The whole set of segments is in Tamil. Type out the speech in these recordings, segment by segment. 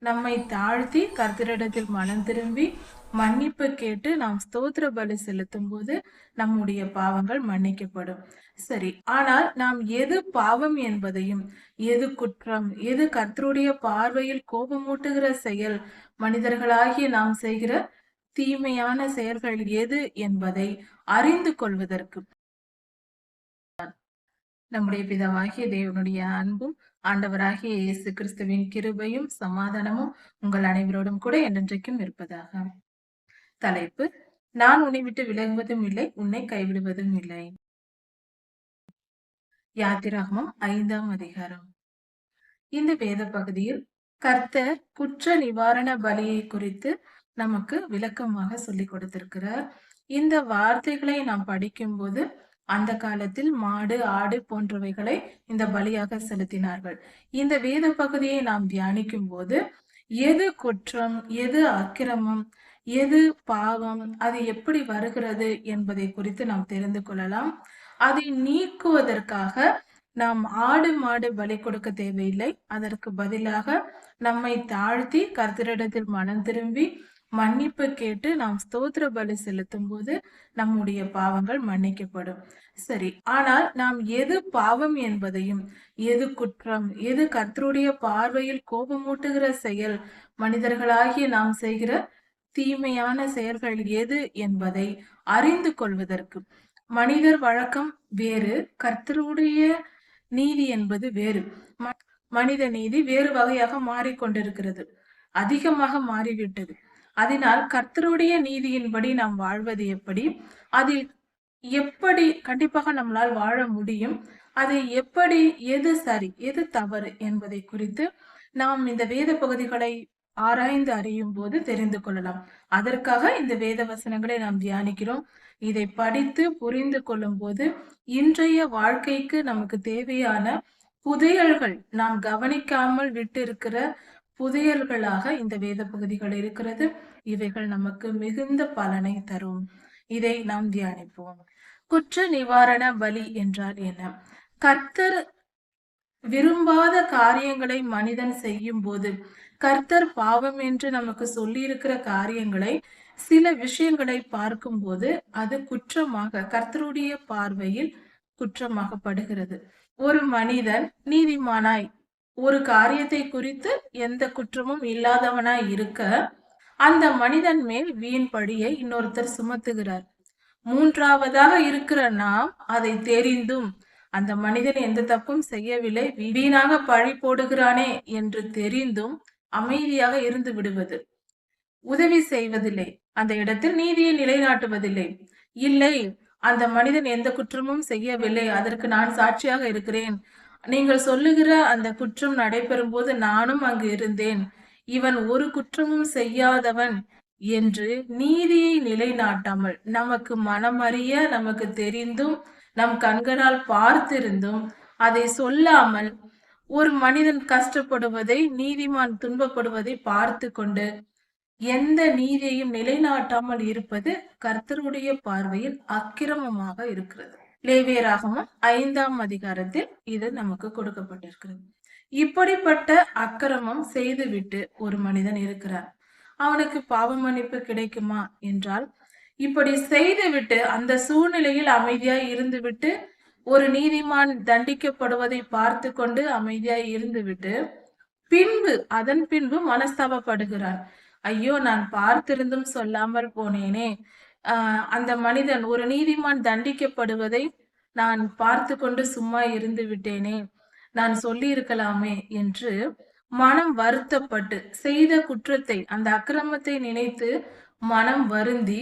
நம்மை தாழ்த்தி கர்த்தரிடத்தில் மனம் திரும்பி மன்னிப்பு கேட்டு நாம் ஸ்தோத்திர பலி செலுத்தும் போது நம்முடைய பாவங்கள் மன்னிக்கப்படும். சரி, ஆனால் நாம் எது பாவம் என்பதையும், எது குற்றம், எது கர்த்தருடைய பார்வையில் கோபமூட்டுகிற செயல், மனிதர்களாகிய நாம் செய்கிற தீமையான செயல்கள் எது என்பதை அறிந்து கொள்வதற்கு நம்முடைய பிதாவாகிய தேவனுடைய அன்பும் ஆண்டவராகிய இயேசு கிறிஸ்துவின் கிருபையும் சமாதானமும் உங்கள் அனைவரோடும் கூட என்றென்றைக்கும் இருப்பதாக. தலைப்பு: நான் உன்னை விட்டு விலகுவதும் இல்லை, உன்னை கைவிடுவதும் இல்லை. யாத்திராகமம் 5ஆம் அதிகாரம். இந்த வேத பகுதியில் கர்த்தர் குற்ற நிவாரண பலியை குறித்து நமக்கு விளக்கமாக சொல்லிக் கொடுத்திருக்கிறார். இந்த வார்த்தைகளை நாம் படிக்கும் போது அந்த காலத்தில் மாடு, ஆடு போன்றவைகளை இந்த பலியாக செலுத்தினார்கள். இந்த வேத பகுதியை நாம் தியானிக்கும் போது எது குற்றம், எது அக்கிரமம், எது பாவம், அது எப்படி வருகிறது என்பதை குறித்து நாம் தெரிந்து கொள்ளலாம். அதை நீக்குவதற்காக நாம் ஆடு மாடு பலி கொடுக்க தேவையில்லை. அதற்கு பதிலாக நம்மை தாழ்த்தி கர்த்தரிடத்தில் மனம் திரும்பி மன்னிப்பு கேட்டு நாம் ஸ்தோத்திர பலி செலுத்தும் போது நம்முடைய பாவங்கள் மன்னிக்கப்படும். சரி, ஆனால் நாம் எது பாவம் என்பதையும், எது குற்றம், எது கர்த்தருடைய பார்வையில் கோபமூட்டுகிற செயல், மனிதர்களாகிய நாம் செய்கிற தீமையான செயல்கள் எது என்பதை அறிந்து கொள்வதற்கு, மனிதர் வழக்கம் வேறு, கர்த்தருடைய நீதி என்பது வேறு. மனித நீதி வேறு வகையாக மாறிக்கொண்டிருக்கிறது, அதிகமாக மாறிவிட்டது. அதனால் கர்த்தருடைய நீதியின்படி நாம் வாழ்வது எப்படி, அதில் எப்படி கண்டிப்பாக நம்மளால் வாழ முடியும், அதை எப்படி, எது சரி எது தவறு என்பதை குறித்து நாம் இந்த வேத பகுதிகளை ஆராய்ந்து அறியும் போது தெரிந்து கொள்ளலாம். அதற்காக இந்த வேத வசனங்களை நாம் தியானிக்கிறோம். இதை படித்து புரிந்து கொள்ளும் போது இன்றைய வாழ்க்கைக்கு நமக்கு தேவையான புதையல்கள், நாம் கவனிக்காமல் விட்டிருக்கிற புதையல்களாக இந்த வேத பகுதிகள் இருக்கிறது. இவைகள் நமக்கு மிகுந்த பலனை தரும். இதை நாம் தியானிப்போம். குற்ற நிவாரண பலி என்றால் என்ன? கர்த்தர் விரும்பாத காரியங்களை மனிதன் செய்யும் போது, கர்த்தர் பாவம் என்று நமக்கு சொல்லி இருக்கிற காரியங்களை, சில விஷயங்களை பார்க்கும் போது அது குற்றமாக, கர்த்தருடைய பார்வையில் குற்றமாகப்படுகிறது. ஒரு மனிதன் நீதிமானாய் ஒரு காரியத்தை குறித்து எந்த குற்றமும் இல்லாதவனாய் இருக்க, அந்த மனிதன் மேல் வீண் பழியை இன்னொருத்தர் சுமத்துகிறார். மூன்றாவதாக இருக்கிற நாம் அதை தெரிந்தும், அந்த மனிதன் எந்த தப்பும் செய்யவில்லை, வீணாக பழி போடுகிறானே என்று தெரிந்தும் அமைதியாக இருந்து விடுவது, உதவி செய்வதில்லை, அந்த இடத்தில் நீதியை நிலைநாட்டுவதில்லை. இல்லை, அந்த மனிதன் எந்த குற்றமும் செய்யவில்லை, அதற்கு நான் சாட்சியாக இருக்கிறேன், நீங்கள் சொல்லுகிற அந்த குற்றம் நடைபெறும் போது நானும் அங்கு இருந்தேன், இவன் ஒரு குற்றமும் செய்யாதவன் என்று நீதியை நிலைநாட்டாமல், நமக்கு மனமறிய, நமக்கு தெரிந்தும், நம் கண்களால் பார்த்திருந்தும் அதை சொல்லாமல், ஒரு மனிதன் கஷ்டப்படுவதை, நீதிமான் துன்பப்படுவதை பார்த்து கொண்டு எந்த நீதியையும் நிலைநாட்டாமல் இருப்பது கர்த்தருடைய பார்வையில் அக்கிரமமாக இருக்கிறது. லேவியராகமம் 5ஆம் அதிகாரத்தில் இது நமக்கு கொடுக்கப்பட்டிருக்கிறது. இப்படிப்பட்ட அக்கிரமம் செய்துவிட்டு ஒரு மனிதன் இருக்கிறார். அவனுக்கு பாவ மன்னிப்பு கிடைக்குமா என்றால், இப்படி செய்துவிட்டு அந்த சூழ்நிலையில் அமைதியாய் இருந்துவிட்டு, ஒரு நீதிமான் தண்டிக்கப்படுவதை பார்த்து கொண்டு அமைதியாய் இருந்துவிட்டு, அதன் பின்பு மனஸ்தாபப்படுகிறான். ஐயோ, நான் பார்த்திருந்தும் சொல்லாமல் போனேனே, அந்த மனிதன், ஒரு நீதிமான் தண்டிக்கப்படுவதை நான் பார்த்து கொண்டு சும்மா இருந்து விட்டேனே, நான் சொல்லி இருக்கலாமே என்று மனம் வருத்தப்பட்டு, செய்த குற்றத்தை, அந்த அக்கிரமத்தை நினைத்து மனம் வருந்தி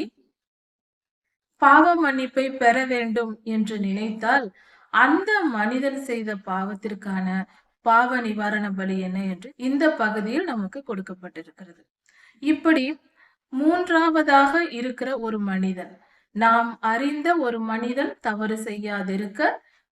பாவ மன்னிப்பை பெற வேண்டும் என்று நினைத்தால், அந்த மனிதன் செய்த பாவத்திற்கான பாவ நிவாரண பலி என்ன என்று இந்த பகுதியில் நமக்கு கொடுக்கப்பட்டிருக்கிறது. இப்படி மூன்றாவதாக இருக்கிற ஒரு மனிதன், நாம் அறிந்த ஒரு மனிதன் தவறு செய்யாதிருக்க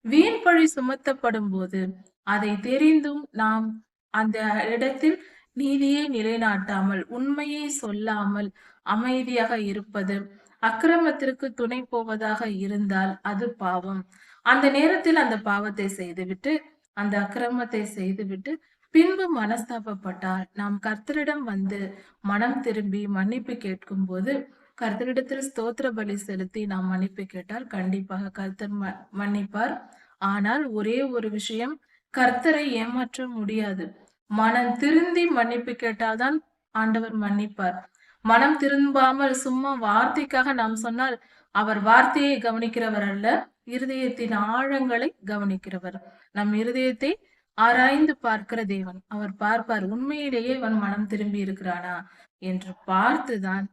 வீண் பழி சுமத்தப்படும் போது, அதை தெரிந்தும் நாம் அந்த இடத்தில் நீதியை நிலைநாட்டாமல், உண்மையை சொல்லாமல் அமைதியாக இருப்பது, அக்கிரமத்திற்கு துணை போவதாக இருந்தால் அது பாவம். அந்த நேரத்தில் அந்த பாவத்தை செய்துவிட்டு, அந்த அக்கிரமத்தை செய்துவிட்டு பின்பு மனஸ்தாபப்பட்டால் நாம் கர்த்தரிடம் வந்து மனம் திரும்பி மன்னிப்பு கேட்கும்போது, கர்த்தரிடத்தில் ஸ்தோத்திர பலி செலுத்தி நாம் மன்னிப்பு கேட்டால் கண்டிப்பாக கர்த்தர் மன்னிப்பார். ஆனால் ஒரே ஒரு விஷயம், கர்த்தரை ஏமாற்ற முடியாது. மனம் திருந்தி மன்னிப்பு கேட்டால்தான் ஆண்டவர் மன்னிப்பார். மனம் திரும்பாமல் சும்மா வார்த்தைக்காக நாம் சொன்னால், அவர் வார்த்தையை கவனிக்கிறவர் அல்ல, இருதயத்தின் ஆழங்களை கவனிக்கிறவர். நம் இருதயத்தை ஆராய்ந்து பார்க்கிற தேவன். அவர் பார்ப்பார், உண்மையிலேயே இவன் மனம் திரும்பி இருக்கிறானா என்று பார்த்துதான்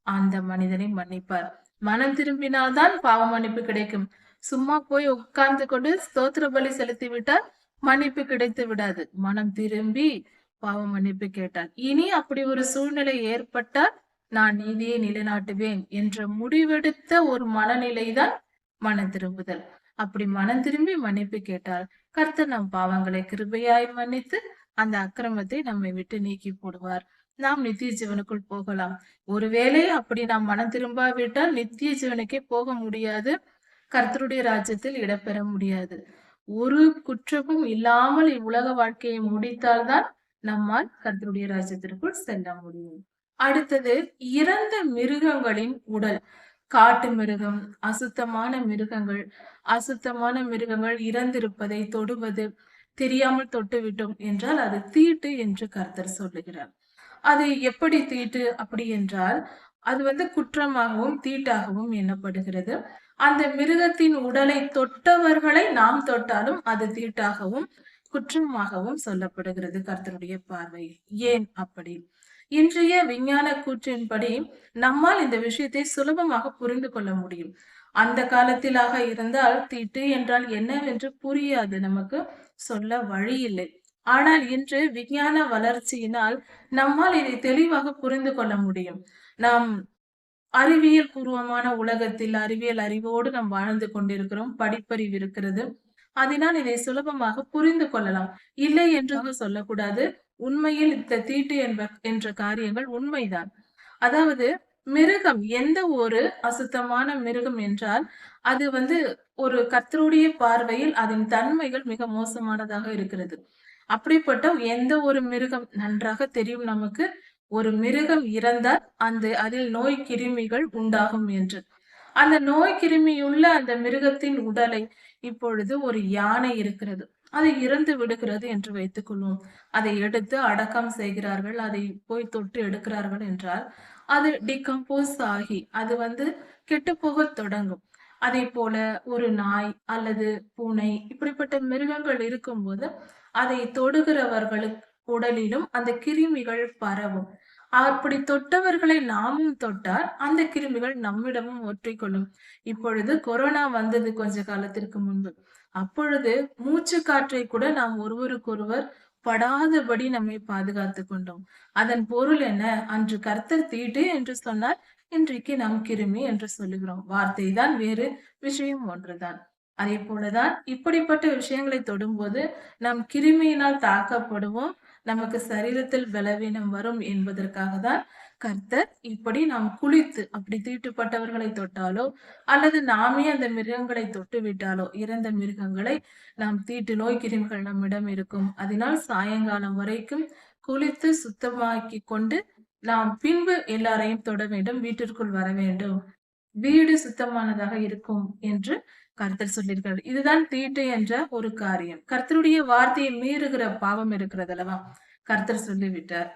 அந்த மனிதனை மன்னிப்பார். மனம் திரும்பினால்தான் பாவ மன்னிப்பு கிடைக்கும். சும்மா போய் உட்கார்ந்து கொண்டு ஸ்தோத்திர பலி செலுத்தி விட்டால் மன்னிப்பு கிடைத்து விடாது. மனம் திரும்பி பாவ மன்னிப்பு கேட்டார். இனி அப்படி ஒரு சூழ்நிலை ஏற்பட்டால் நான் நீதியை நிலைநாட்டுவேன் என்ற முடிவெடுத்த ஒரு மனநிலைதான் மனம் திரும்புதல். அப்படி மனம் திரும்பி மன்னிப்பு கேட்டால் கர்த்தர் நம் பாவங்களை கிருபையாய் மன்னித்து அந்த அக்கிரமத்தை நம்மை விட்டு நீக்கி போடுவார். நாம் நித்திய ஜீவனுக்குள் போகலாம். ஒருவேளை அப்படி நாம் மனம் திரும்பாவிட்டால் நித்திய ஜீவனுக்கே போக முடியாது. கர்த்தருடைய ராஜ்யத்தில் இடம்பெற முடியாது. ஒரு குற்றமும் இல்லாமல் இவ்வுலக வாழ்க்கையை முடித்தால்தான் நம்மால் கர்த்தருடைய ராஜ்யத்திற்குள் செல்ல முடியும். அடுத்தது, இறந்த மிருகங்களின் உடல். காட்டு மிருகம், அசுத்தமான மிருகங்கள் இறந்திருப்பதை தொடுவது, தெரியாமல் தொட்டுவிட்டோம் என்றால் அது தீட்டு என்று கர்த்தர் சொல்லுகிறார். அது எப்படி தீட்டு அப்படி என்றால், அது குற்றமாகவும் தீட்டாகவும் எண்ணப்படுகிறது. அந்த மிருகத்தின் உடலை தொட்டவர்களை நாம் தொட்டாலும் அது தீட்டாகவும் குற்றமாகவும் சொல்லப்படுகிறது கர்த்தருடைய பார்வையில். ஏன் அப்படி? இன்றைய விஞ்ஞான கூற்றின்படி நம்மால் இந்த விஷயத்தை சுலபமாக புரிந்து கொள்ள முடியும். அந்த காலத்திலாக இருந்தால் தீட்டு என்றால் என்னவென்று புரியாது, நமக்கு சொல்ல வழி இல்லை. ஆனால் இன்று விஞ்ஞான வளர்ச்சியினால் நம்மால் இதை தெளிவாக புரிந்து கொள்ள முடியும். நாம் அறிவியல் பூர்வமான உலகத்தில் அறிவியல் அறிவோடு நாம் வாழ்ந்து கொண்டிருக்கிறோம். படிப்பறிவு இருக்கிறது. அதனால் இதை சுலபமாக புரிந்து கொள்ளலாம். இல்லை என்று சொல்லக்கூடாது. உண்மையில் இந்த தீட்டு என்ற காரியங்கள் உண்மைதான். அதாவது மிருகம், எந்த ஒரு அசுத்தமான மிருகம் என்றால் அது ஒரு கர்த்தருடைய பார்வையில் அதன் தன்மைகள் மிக மோசமானதாக இருக்கிறது. அப்படிப்பட்ட எந்த ஒரு மிருகம் நன்றாக தெரியும் நமக்கு, ஒரு மிருகம் இறந்தால் அதில் நோய் கிருமிகள் உண்டாகும் என்று. அந்த நோய் கிருமியுள்ள அந்த மிருகத்தின் உடலை, இப்பொழுது ஒரு யானை இருக்கிறது, அது இறந்து விடுகிறது என்று வைத்துக் கொள்வோம். அதை எடுத்து அடக்கம் செய்கிறார்கள், அதை போய் தொட்டு எடுக்கிறார்கள் என்றால் அது டிகம்போஸ் ஆகி அது கெட்டு போக தொடங்கும். அதே போல ஒரு நாய் அல்லது பூனை இப்படிப்பட்ட மிருகங்கள் இருக்கும்போது அதை தொடுகிறவர்களுக்கு உடலிலும் அந்த கிருமிகள் பரவும். அப்படி தொட்டவர்களை நாமும் தொட்டால் அந்த கிருமிகள் நம்மிடமும் ஒற்றிக்கொள்ளும். இப்பொழுது கொரோனா வந்தது கொஞ்ச காலத்திற்கு முன்பு. அப்பொழுது மூச்சு காற்றை கூட நாம் ஒருவருக்கொருவர் படாதபடி நம்மை பாதுகாத்து கொண்டோம். அதன் பொருள் என்ன? அன்று கர்த்தர் தீட்டு என்று சொன்னார், இன்றைக்கு நாம் கிருமி என்று சொல்லுகிறோம். வார்த்தை தான் வேறு, விஷயம் ஒன்றுதான். அதே போலதான் இப்படிப்பட்ட விஷயங்களை தொடும்போது நாம் கிருமியினால் தாக்கப்படுவோம். நமக்கு சரீரத்தில் பலவீனம் வரும் என்பதற்காக தான் கர்த்தர் இப்படி நாம் குளித்து அப்படி தீட்டுப்பட்டவர்களை தொட்டாலோ அல்லது நாமே அந்த மிருகங்களை தொட்டு விட்டாலோ, இறந்த மிருகங்களை, நாம் தீட்டு நோய் கிருமிகள் நம்மிடம் இருக்கும். அதனால் சாயங்காலம் வரைக்கும் குளித்து சுத்தமாக்கி கொண்டு நாம் பின்பு எல்லாரையும் தொட வேண்டும், வீட்டிற்குள் வர வேண்டும், வீடு சுத்தமானதாக இருக்கும் என்று கர்த்தர் சொல்லியிருக்கிறார். இதுதான் தீட்டு என்ற ஒரு காரியம். கர்த்தருடைய வார்த்தையை மீறுகிற பாவம் இருக்கிறது அல்லவா? கர்த்தர் சொல்லிவிட்டார்,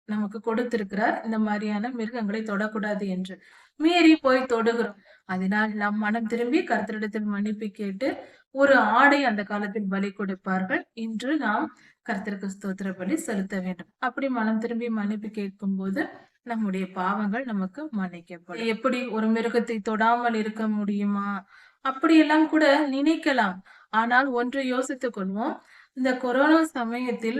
நமக்கு கொடுத்திருக்கிறார், இந்த மாதிரியான மிருகங்களை தொடக்கூடாது என்று. மீறி போய் தொடுகிறோம். அதனால் நாம் மனம் திரும்பி கர்த்தரிடத்தில் மன்னிப்பு கேட்டு ஒரு ஆடை அந்த காலத்தில் பலி கொடுப்பார்கள். இன்று நாம் கர்த்தருக்கு ஸ்தோத்திர பலி செலுத்த வேண்டும். அப்படி மனம் திரும்பி மன்னிப்பு கேட்கும் போது நம்முடைய பாவங்கள் நமக்கு மன்னிக்கப்படும். எப்படி ஒரு மிருகத்தை தொடாமல் இருக்க முடியுமா? அப்படியெல்லாம் கூட நினைக்கலாம். ஆனால் ஒன்று யோசித்துக் கொள்வோம். இந்த கொரோனா சமயத்தில்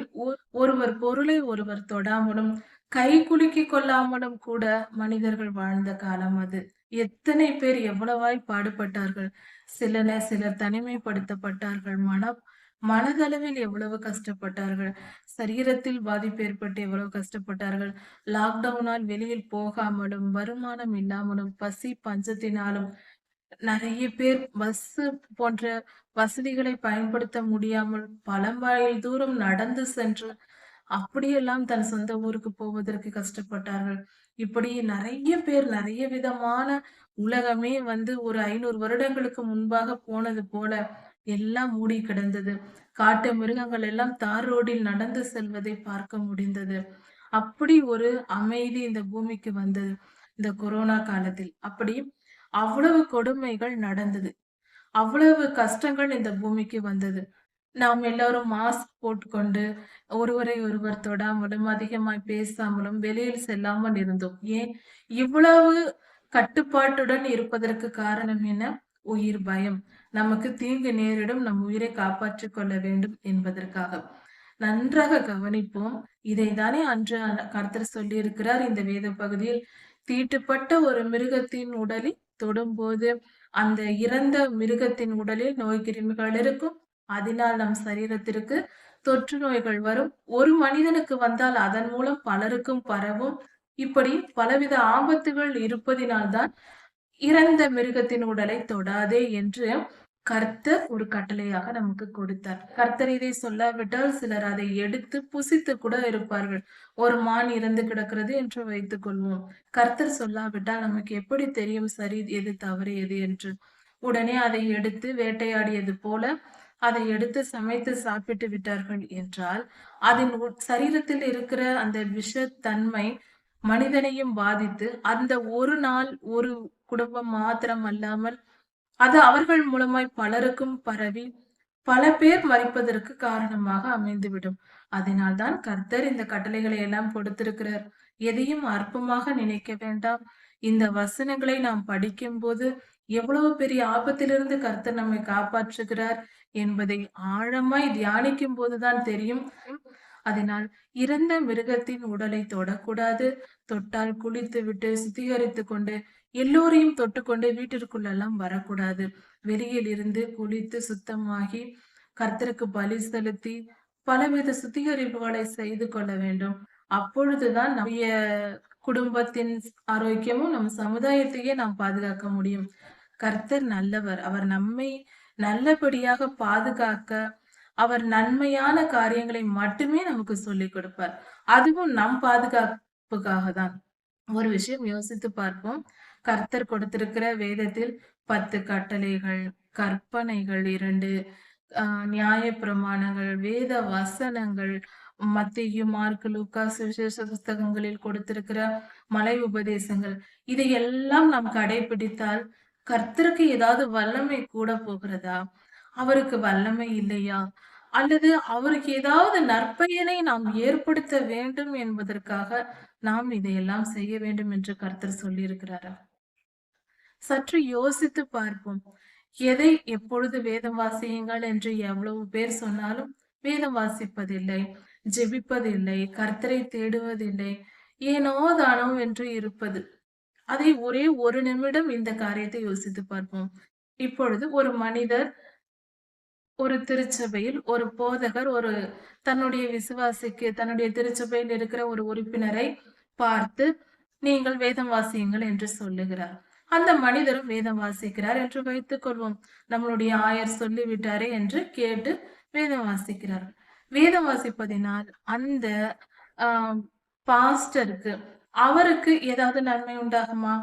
ஒருவர் பொருளை ஒருவர் தொடாமலும் கை குலுக்கிக் கொள்ளாமலும் கூட மனிதர்கள் வாழ்ந்த காலம் அது. எத்தனை பேர் எவ்வளவாய் பாடுபட்டார்கள். சிலர் தனிமைப்படுத்தப்பட்டார்கள். மனதளவில் எவ்வளவு கஷ்டப்பட்டார்கள். சரீரத்தில் பாதிப்பு ஏற்பட்டு எவ்வளவு கஷ்டப்பட்டார்கள். லாக்டவுனால் வெளியில் போகாமலும், வருமானம் இல்லாமலும், பசி பஞ்சத்தினாலும் நிறைய பேர் பஸ் போன்ற வசதிகளை பயன்படுத்த முடியாமல் பல மைல் தூரம் நடந்து சென்று அப்படியெல்லாம் தன் சொந்த ஊருக்கு போவதற்கு கஷ்டப்பட்டார்கள். இப்படி நெறைய பேர் நெறைய விதமான உலகமே ஒரு 500 வருடங்களுக்கு முன்பாக போனது போல எல்லாம் மூடி கிடந்தது. காட்டு மிருகங்கள் எல்லாம் தார் ரோடில் நடந்து செல்வதை பார்க்க முடிந்தது. அப்படி ஒரு அமைதி இந்த பூமிக்கு வந்தது. இந்த கொரோனா காலத்தில். அப்படி அவ்வளவு கொடுமைகள் நடந்தது. அவ்வளவு கஷ்டங்கள் இந்த பூமிக்கு வந்தது. நாம் எல்லாரும் மாஸ்க் போட்டுக்கொண்டு, ஒருவரை ஒருவர் தொடாமலும், அதிகமாய் பேசாமலும், வெளியில் செல்லாமல் இருந்தோம். ஏன்? இவ்வளவு கட்டுப்பாட்டுடன் இருப்பதற்கு காரணம் என்ன? உயிர் பயம். நமக்கு தீங்கு நேரிடும், நம் உயிரை காப்பாற்றிக் கொள்ள வேண்டும் என்பதற்காக. நன்றாக கவனிப்போம். இதைத்தானே அன்று கர்த்தர் சொல்லியிருக்கிறார் இந்த வேத பகுதியில். தீட்டுப்பட்ட ஒரு மிருகத்தின் உடலை தொடும்போது, அந்த இறந்த மிருகத்தின் உடலில் நோய் கிருமிகள் இருக்கும். அதனால் நம் சரீரத்திற்கு தொற்று நோய்கள் வரும். ஒரு மனிதனுக்கு வந்தால் அதன் மூலம் பலருக்கும் பரவும். இப்படி பலவித ஆபத்துகள் இருப்பதினால்தான் இறந்த மிருகத்தின் உடலை தொடாதே என்று கர்த்தர் ஒரு கட்டளையாக நமக்கு கொடுத்தார். கர்த்தர் இதை சொல்லாவிட்டால் சிலர் அதை எடுத்து புசித்து கூட இருப்பார்கள். ஒரு மான் இறந்து கிடக்கிறது என்று வைத்துக் கொள்வோம். கர்த்தர் சொல்லாவிட்டால் நமக்கு எப்படி தெரியும் சரி எது தவறு எது என்று? உடனே அதை எடுத்து வேட்டையாடியது போல அதை எடுத்து சமைத்து சாப்பிட்டு விட்டார்கள் என்றால், அதன் சரீரத்தில் இருக்கிற அந்த விஷத்தன்மை மனிதனையும் பாதித்து, அந்த ஒரு நாள் ஒரு குடும்பம் மாத்திரம் அல்லாமல் அது அவர்கள் மூலமாய் பலருக்கும் பரவி பல பேர் மரிப்பதற்கு காரணமாக அமைந்துவிடும். அதனால்தான் கர்த்தர் இந்த கட்டளைகளை எல்லாம் கொடுத்திருக்கிறார். எதையும் அற்பமாக நினைக்க வேண்டாம். இந்த வசனங்களை நாம் படிக்கும்போது எவ்வளவு பெரிய ஆபத்திலிருந்து கர்த்தர் நம்மை காப்பாற்றுகிறார் என்பதை ஆழமாய் தியானிக்கும் போதுதான் தெரியும். அதனால் இறந்த மிருகத்தின் உடலை தொடக்கூடாது. தொட்டால் குளித்து விட்டு சுத்திகரித்து கொண்டு எல்லோரையும் தொட்டுக்கொண்டு வீட்டிற்குள்ளெல்லாம் வரக்கூடாது. வெளியில் இருந்து குளித்து சுத்தமாகி கர்த்தருக்கு பலி செலுத்தி பலவித சுத்திகரிப்புகளை செய்து கொள்ள வேண்டும். அப்பொழுதுதான் நம்முடைய குடும்பத்தின் ஆரோக்கியமும் நம் சமுதாயத்தையே நாம் பாதுகாக்க முடியும். கர்த்தர் நல்லவர். அவர் நம்மை நல்லபடியாக பாதுகாக்க அவர் நன்மையான காரியங்களை மட்டுமே நமக்கு சொல்லிக் கொடுப்பார். அதுவும் நம் பாதுகாப்புக்காக தான். ஒரு விஷயம் யோசித்து பார்ப்போம். கர்த்தர் கொடுத்திருக்கிற வேதத்தில் 10 கட்டளைகள், கற்பனைகள் 2, நியாயப்பிரமாணங்கள், வேத வசனங்கள், மத்தேயு, மார்க்கு, லூக்கா சுவிசேஷ புஸ்தகங்களில் கொடுத்திருக்கிற மலை உபதேசங்கள், இதையெல்லாம் நாம் கடைபிடித்தால் கர்த்தருக்கு ஏதாவது வல்லமை கூட போகிறதா? அவருக்கு வல்லமை இல்லையா? அல்லது அவருக்கு ஏதாவது நற்பயனை நாம் ஏற்படுத்த வேண்டும் என்பதற்காக நாம் இதையெல்லாம் செய்ய வேண்டும் என்று கர்த்தர் சொல்லியிருக்கிறாரா? சற்று யோசித்து பார்ப்போம். எதை எப்பொழுது வேதம் வாசியுங்கள் என்று எவ்வளவு பேர் சொன்னாலும் வேதம் வாசிப்பதில்லை, ஜெபிப்பதில்லை, கர்த்தரை தேடுவதில்லை, ஏனோ தானோ என்று இருப்பது. அதை ஒரே ஒரு நிமிடம் இந்த காரியத்தை யோசித்து பார்ப்போம். இப்பொழுது ஒரு மனிதர் ஒரு திருச்சபையில் ஒரு போதகர் தன்னுடைய விசுவாசிக்கு தன்னுடைய திருச்சபையில் இருக்கிற ஒரு உறுப்பினரை பார்த்து நீங்கள் வேதம் வாசியுங்கள் என்று சொல்லுகிறார். அந்த மனிதரும் வேதம் வாசிக்கிறார் என்று வைத்துக் கொள்வோம். நம்மளுடைய ஆயர் சொல்லிவிட்டாரே என்று கேட்டு வேதம் வாசிக்கிறார். வேதம் வாசிப்பதினால் அந்த பாஸ்டருக்கு அவருக்கு ஏதாவது நன்மை உண்டாகுமா?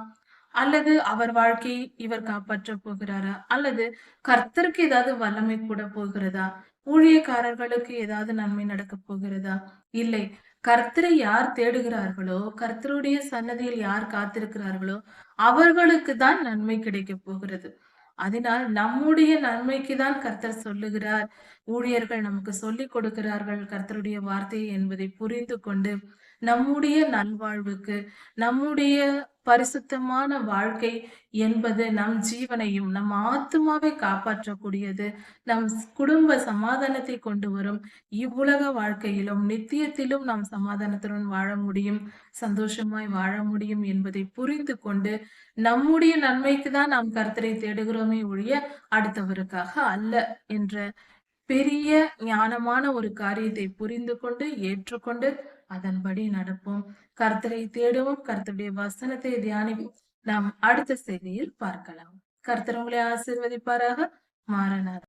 அல்லது அவர் வாழ்க்கையை இவர் காப்பாற்ற போகிறாரா? அல்லது கர்த்தருக்கு ஏதாவது வல்லமை கூட போகிறதா? ஊழியக்காரர்களுக்கு ஏதாவது நன்மை நடக்க போகிறதா? இல்லை. கர்த்தரை யார் தேடுகிறார்களோ, கர்த்தருடைய சன்னதியில் யார் காத்திருக்கிறார்களோ, அவர்களுக்கு தான் நன்மை கிடைக்க போகிறது. அதனால் நம்முடைய நன்மைக்கு தான் கர்த்தர் சொல்லுகிறார். ஊழியர்கள் நமக்கு சொல்லிக் கொடுக்கிறார்கள் கர்த்தருடைய வார்த்தையை என்பதை புரிந்து கொண்டு நம்முடைய நல்வாழ்வுக்கு நம்முடைய பரிசுத்தமான வாழ்க்கை என்பது நம் ஜீவனையும் நம் ஆத்துமாவை காப்பாற்றக்கூடியது, நம் குடும்ப சமாதானத்தை கொண்டு வரும். இவ்வுலக வாழ்க்கையிலும் நித்தியத்திலும் நாம் சமாதானத்துடன் வாழ முடியும், சந்தோஷமாய் வாழ முடியும் என்பதை புரிந்து கொண்டு நம்முடைய நன்மைக்கு தான் நாம் கர்த்தரை தேடுகிறோமே ஒழிய அடுத்தவருக்காக அல்ல என்ற பெரிய ஞானமான ஒரு காரியத்தை புரிந்து கொண்டு ஏற்றுக்கொண்டு அதன்படி நடப்போம். கர்த்தரை தேடுவோம், கர்த்தருடைய வசனத்தை தியானிப்போம். நாம் அடுத்த செய்தியில் பார்க்கலாம். கர்த்தர் உங்களை ஆசீர்வதிப்பாராக. மாறனார்.